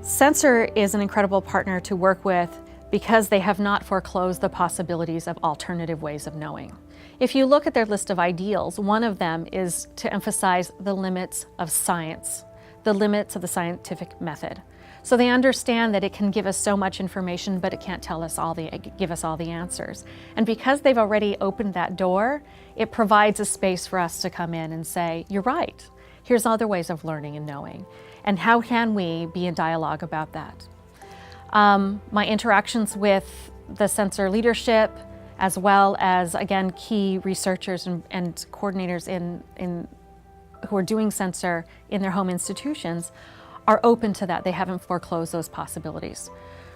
SENCER is an incredible partner to work with because they have not foreclosed the possibilities of alternative ways of knowing. If you look at their list of ideals, one of them is to emphasize the limits of science, the limits of the scientific method. So they understand that it can give us so much information, but it can't give us all the answers. And because they've already opened that door, it provides a space for us to come in and say, you're right, here's other ways of learning and knowing. And how can we be in dialogue about that? My interactions with the SENCER leadership, as well as, again, key researchers and coordinators who are doing SENCER in their home institutions, are open to that. They haven't foreclosed those possibilities.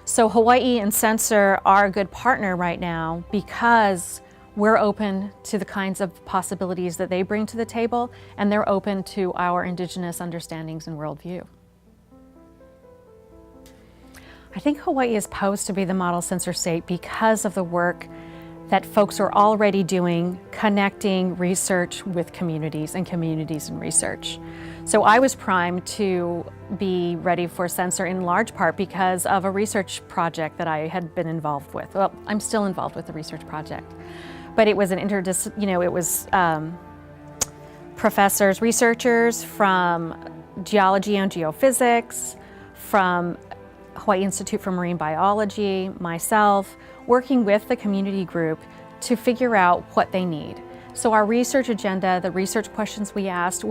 So Hawaii and SENCER are a good partner right now because we're open to the kinds of possibilities that they bring to the table, and they're open to our Indigenous understandings and worldview. I think Hawaii is posed to be the model SENCER state because of the work that folks are already doing, connecting research with communities and communities and research. So I was primed to be ready for SENCER in large part because of a research project that I had been involved with. Well, I'm still involved with the research project, but it was an it was professors, researchers from geology and geophysics, from Hawaii Institute for Marine Biology, myself, working with the community group to figure out what they need. So our research agenda, the research questions we asked,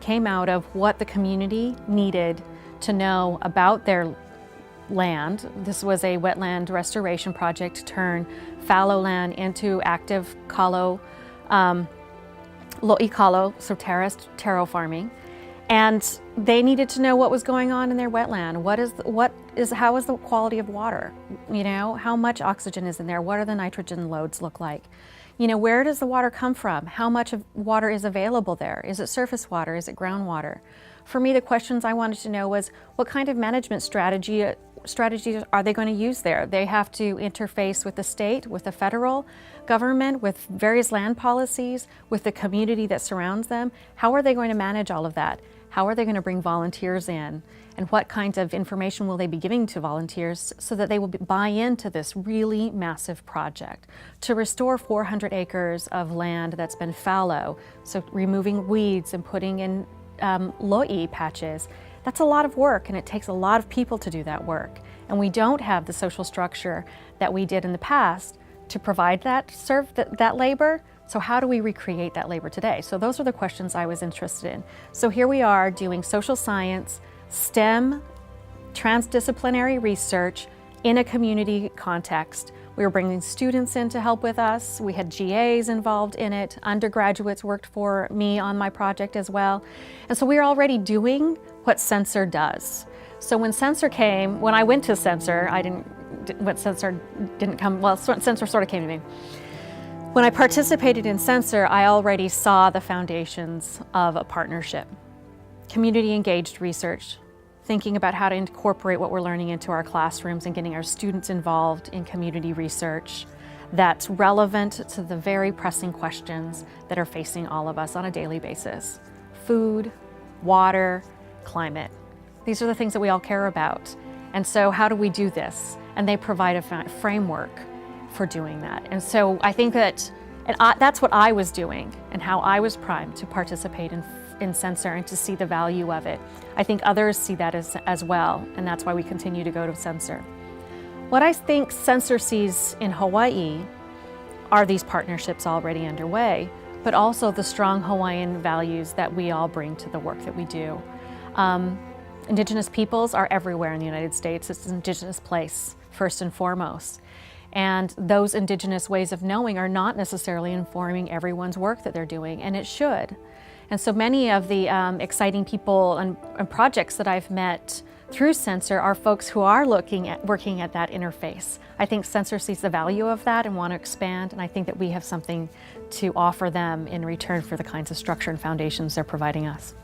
came out of what the community needed to know about their land. This was a wetland restoration project to turn fallow land into active kalo, lo'i kalo, so terraced taro farming. And they needed to know what was going on in their wetland. How is the quality of water? You know, how much oxygen is in there? What are the nitrogen loads look like? You know, where does the water come from? How much of water is available there? Is it surface water? Is it groundwater? For me, the questions I wanted to know was, what kind of management strategies are they going to use there? They have to interface with the state, with the federal government, with various land policies, with the community that surrounds them. How are they going to manage all of that? How are they going to bring volunteers in? And what kinds of information will they be giving to volunteers so that they will buy into this really massive project to restore 400 acres of land that's been fallow, so removing weeds and putting in lo'i patches. That's a lot of work, and it takes a lot of people to do that work. And we don't have the social structure that we did in the past to provide that labor. So how do we recreate that labor today? So those are the questions I was interested in. So here we are doing social science, STEM, transdisciplinary research in a community context. We were bringing students in to help with us. We had GAs involved in it. Undergraduates worked for me on my project as well. And so we were already doing what SENCER does. So when I went to SENCER, SENCER sort of came to me. When I participated in SENCER, I already saw the foundations of a partnership. Community engaged research, thinking about how to incorporate what we're learning into our classrooms and getting our students involved in community research that's relevant to the very pressing questions that are facing all of us on a daily basis. Food, water, climate. These are the things that we all care about. And so how do we do this? And they provide a framework for doing that. And so I think that's what I was doing and how I was primed to participate in SENCER and to see the value of it. I think others see that as well, and that's why we continue to go to SENCER. What I think SENCER sees in Hawaii are these partnerships already underway, but also the strong Hawaiian values that we all bring to the work that we do. Indigenous peoples are everywhere in the United States. It's an Indigenous place, first and foremost. And those Indigenous ways of knowing are not necessarily informing everyone's work that they're doing, and it should. And so many of the exciting people and projects that I've met through SENCER are folks who are working at that interface. I think SENCER sees the value of that and want to expand, and I think that we have something to offer them in return for the kinds of structure and foundations they're providing us.